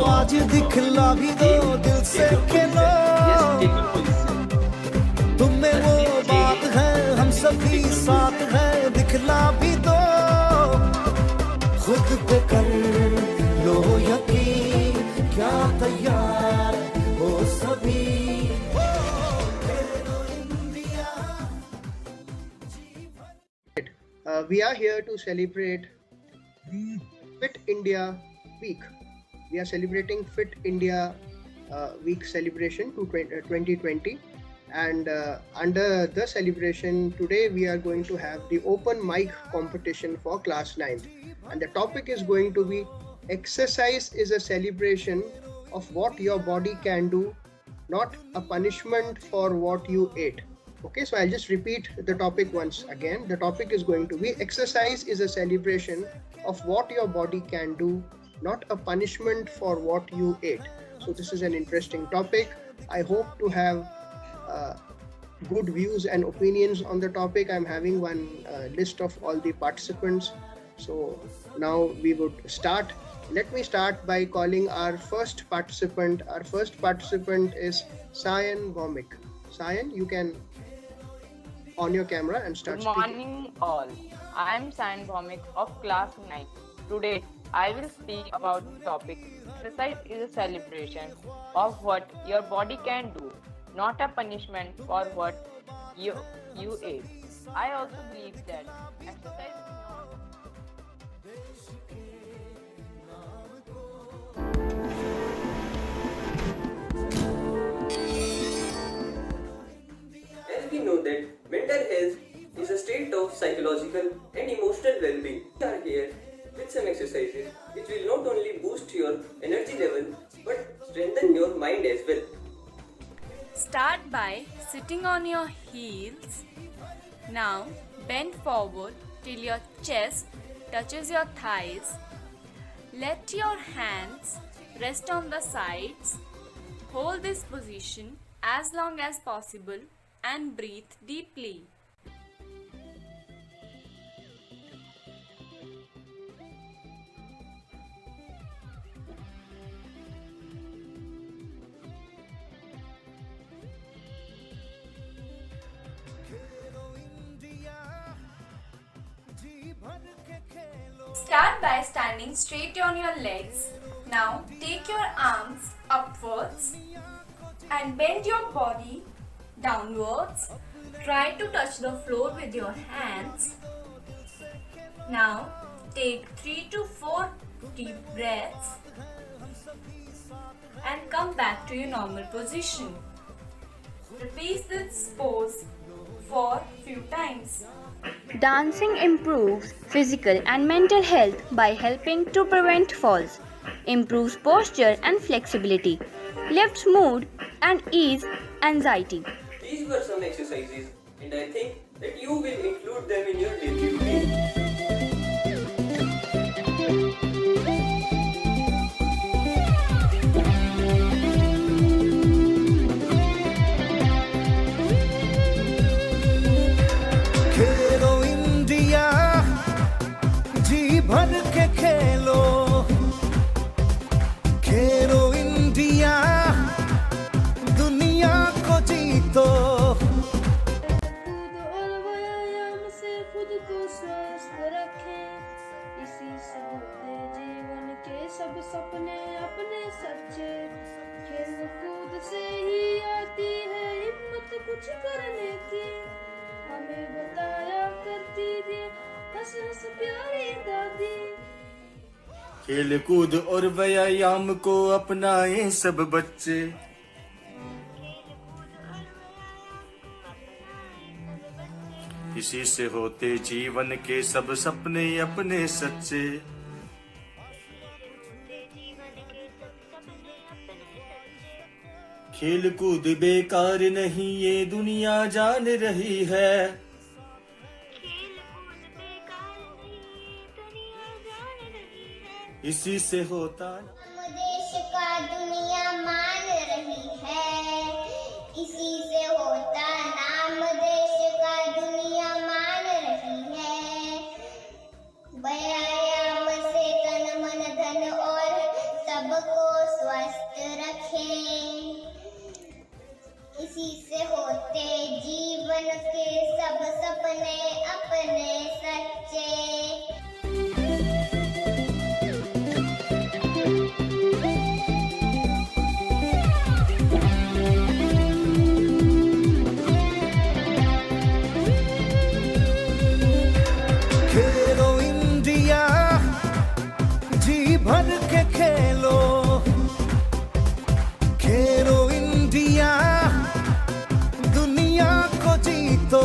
आज दिखला भी दो, दिल से खेलो, तुम में वो बात है, हम सभी साथ हैं, दिखला भी दो, खुद पे कर लो यकीन, क्या तैयार हो सभी। We are here to celebrate Fit India Week. We are celebrating Fit India Week celebration to 2020, and under the celebration today we are going to have the open mic competition for class 9th, and the topic is going to be exercise is a celebration of what your body can do, not a punishment for what you ate. Okay, so I'll just repeat the topic once again. The topic is going to be exercise is a celebration of what your body can do, not a punishment for what you ate. So this is an interesting topic. I hope to have good views and opinions on the topic. I'm having one list of all the participants. So now we would start. Let me start by calling our first participant. Our first participant is Sayan Vomik. Sayan, you can on your camera and start Good speaking. morning all. I am Sayan Bhomik of class 9. Today I will speak about the topic exercise is a celebration of what your body can do, not a punishment for what you ate. I also believe that exercise is not As we know that mental health is a state of psychological and emotional well-being. We are here with some exercises which will not only boost your energy level but strengthen your mind as well. Start by sitting on your heels. Now bend forward till your chest touches your thighs. Let your hands rest on the sides. Hold this position as long as possible and breathe deeply. Start by standing straight on your legs. Now take your arms upwards and bend your body downwards. Try to touch the floor with your hands. Now take 3 to 4 deep breaths and come back to your normal position. Repeat this pose for few times. Dancing improves physical and mental health by helping to prevent falls, improves posture and flexibility, lifts mood and ease anxiety. These were some exercises and I think that you will include them in your daily routine. Khelo India, जी भर के खेलो, खेलो India, दुनिया को जीतो। कूद और व्यायाम से खुद को स्वस्थ रखें, इसी से होते जीवन के सब सपने अपने सच्चे। खेल कूद से ही आती है हिम्मत कुछ करने की, हमें बताया करती थी हंस हंस प्यारी दादी। खेल कूद और व्यायाम को अपनाएं सब बच्चे, इसी से होते जीवन के सब सपने अपने सच्चे। खेल कूद बेकार नहीं ये दुनिया जान रही है, इसी से होता देश का दुनिया मान रही है, इसी से होता नाम देश का दुनिया मान रही है। व्यायाम से तन मन धन और सबको स्वस्थ रखें। इसी से होते जीवन के सब सपने अपने सच्चे। खेलो इंडिया, जी भर के खेलो। खेलो इंडिया, दुनिया को जीतो।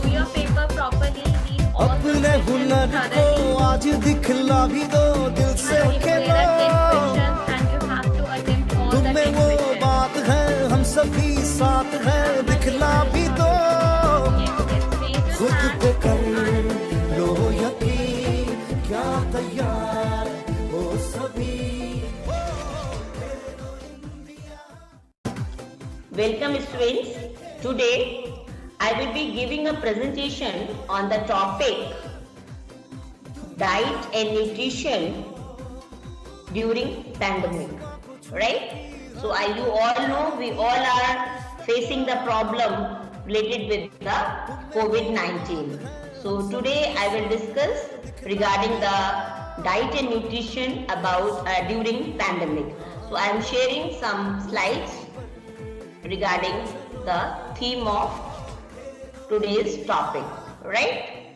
Do your paper properly, read all the अपने questions हुनर को thoroughly. आज दिखला भी दो, दिल से If there Khelo. are 10 questions and you have to attempt all the तुम में 10 वो questions. बात है, हम सभी साथ हैं, दिखला भी दो। Yes, raise your खुद hand. पे कर लो यकीन, क्या तैयार हो सभी। Welcome students. Today I will be giving a presentation on the topic diet and nutrition during pandemic. Right? So you all know we all are facing the problem related with the COVID-19. So today I will discuss regarding the diet and nutrition about during pandemic. So I am sharing some slides regarding the theme of today's topic, right?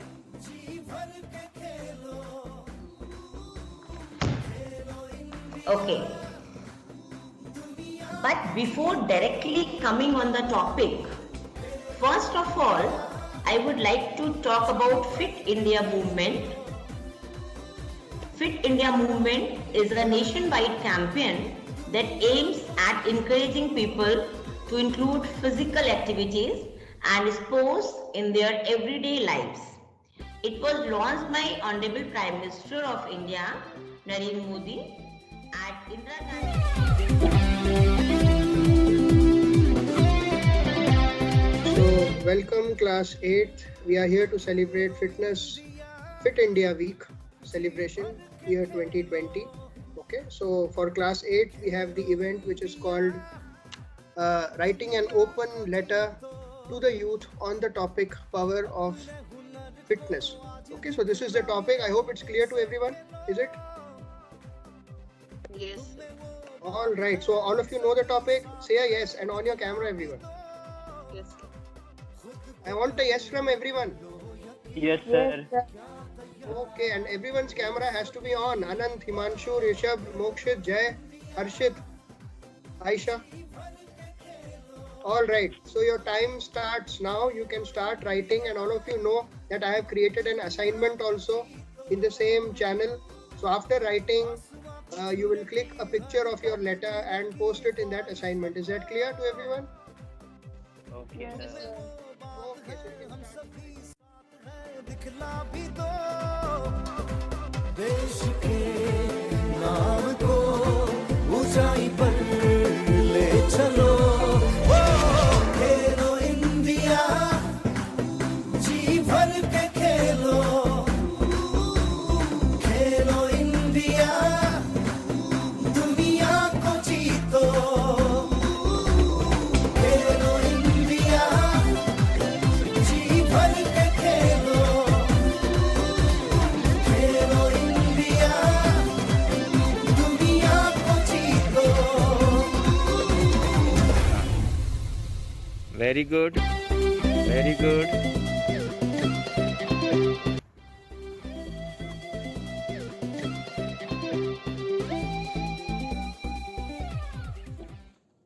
Okay. But before directly coming on the topic, first of all, I would like to talk about Fit India movement. Fit India movement is a nationwide campaign that aims at encouraging people to include physical activities and sports in their everyday lives. It was launched by Honorable Prime Minister of India, Narendra Modi, at Indira Gandhi. So, welcome class 8th. We are here to celebrate Fit India Week celebration year 2020. Okay, so for class 8, we have the event which is called writing an open letter to the youth on the topic power of fitness. Okay, so this is the topic. I hope it's clear to everyone. Is it? Yes. All right. So all of you know the topic. Say a yes and on your camera, everyone. Yes. I want a yes from everyone. Yes, sir. Okay, and everyone's camera has to be on. Anand, Himanshu, Rishabh, Mokshit, Jay, Harshit, Aisha. All right, so your time starts now. You can start writing, and all of you know that I have created an assignment also in the same channel. So after writing, you will click a picture of your letter and post it in that assignment. Is that clear to everyone? Okay, sir. Okay, so you can start. दिखला भी दो देश के नाम को ऊंचाई पर ले चलो। ओ खेलो इंडिया, जी भर के खेलो। खेलो इंडिया, दुनिया को जीतो। खेलो इंडिया, जी भर के खेलो। खेलो इंडिया, दुनिया को जीतो। Very good. Very good.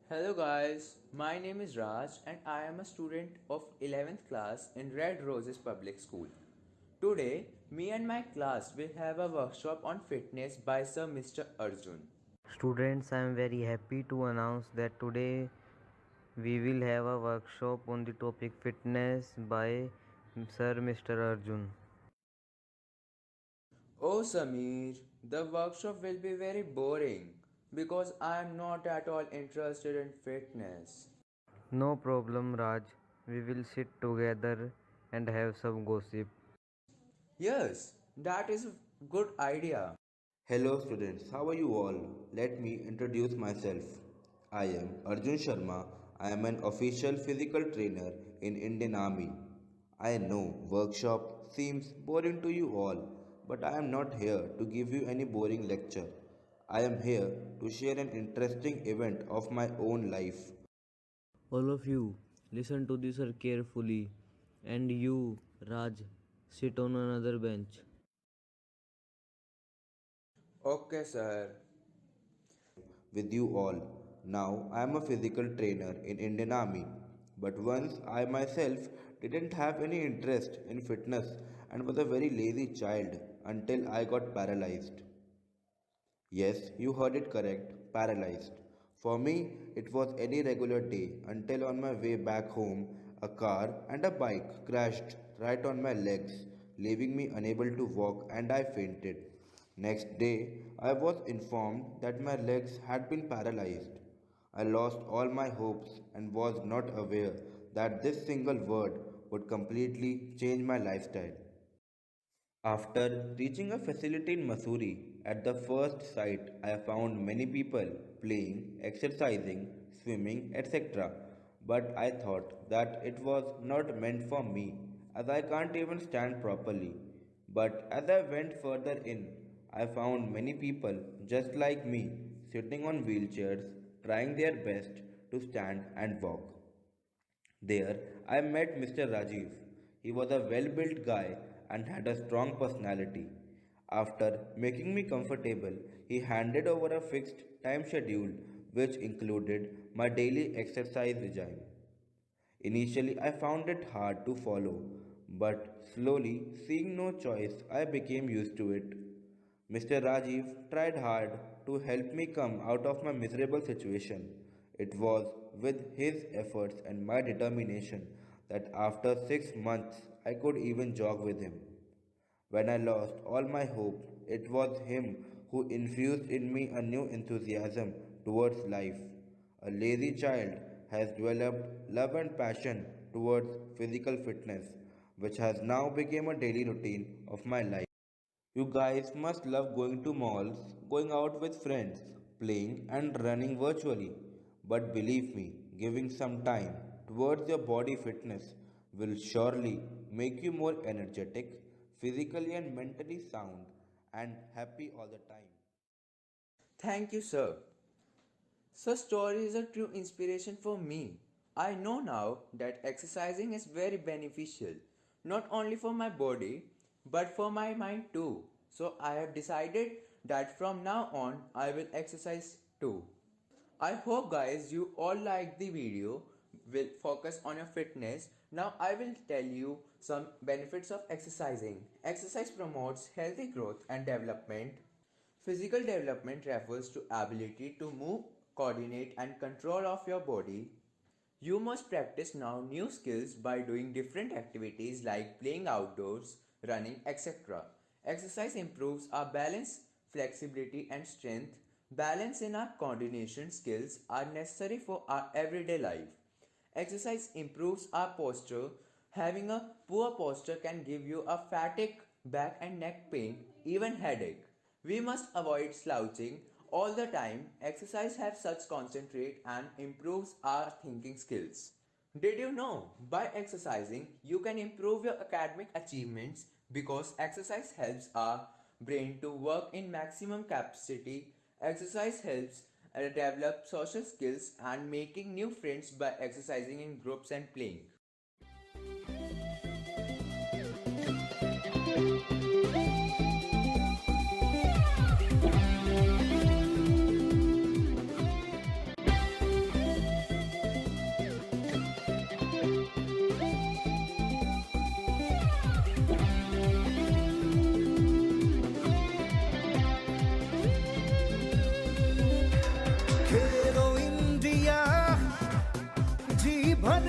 Hello guys, my name is Raj and I am a student of 11th class in Red Roses Public School. Today, me and my class will have a workshop on fitness by Sir Mr. Arjun. Students, I am very happy to announce that today we will have a workshop on the topic fitness by Sir Mr. Arjun. Oh Samir, the workshop will be very boring because I am not at all interested in fitness. No problem, Raj. We will sit together and have some gossip. Yes, that is a good idea. Hello students, how are you all? Let me introduce myself. I am Arjun Sharma. I am an official physical trainer in Indian Army. I know workshop seems boring to you all, but I am not here to give you any boring lecture. I am here to share an interesting event of my own life. All of you, listen to this carefully. And you, Raj, sit on another bench. Okay, sir. With you all. Now I am a physical trainer in Indian Army. But once I myself didn't have any interest in fitness and was a very lazy child until I got paralyzed. Yes, you heard it correct, paralyzed. For me, it was any regular day until on my way back home, a car and a bike crashed right on my legs, leaving me unable to walk and I fainted. Next day, I was informed that my legs had been paralyzed. I lost all my hopes and was not aware that this single word would completely change my lifestyle. After reaching a facility in Missouri, at the first sight I found many people playing, exercising, swimming, etc. But I thought that it was not meant for me as I can't even stand properly. But as I went further in, I found many people just like me sitting on wheelchairs trying their best to stand and walk. There, I met Mr. Rajiv. He was a well built guy and had a strong personality. After making me comfortable, he handed over a fixed time schedule which included my daily exercise regime. Initially, I found it hard to follow, but slowly, seeing no choice, I became used to it. Mr. Rajiv tried hard to help me come out of my miserable situation. It was with his efforts and my determination that after 6 months I could even jog with him. When I lost all my hope, it was him who infused in me a new enthusiasm towards life. A lazy child has developed love and passion towards physical fitness, which has now become a daily routine of my life. You guys must love going to malls, going out with friends, playing and running virtually. But believe me, giving some time towards your body fitness will surely make you more energetic, physically and mentally sound, and happy all the time. Thank you, sir. Such story is a true inspiration for me. I know now that exercising is very beneficial, not only for my body, but for my mind too. So I have decided that from now on I will exercise too. I hope guys you all like the video, will focus on your fitness. Now I will tell you some benefits of exercising. Exercise promotes healthy growth and development. Physical development refers to ability to move, coordinate and control of your body. You must practice now new skills by doing different activities like playing outdoors, running, etc. Exercise improves our balance, flexibility and strength. Balance in our coordination skills are necessary for our everyday life. Exercise improves our posture. Having a poor posture can give you a fatigue, back and neck pain, even headache. We must avoid slouching all the time. Exercise helps us concentrate and improves our thinking skills. Did you know by exercising you can improve your academic achievements because exercise helps our brain to work in maximum capacity. Exercise helps develop social skills and making new friends by exercising in groups and playing. Khelo India जी भर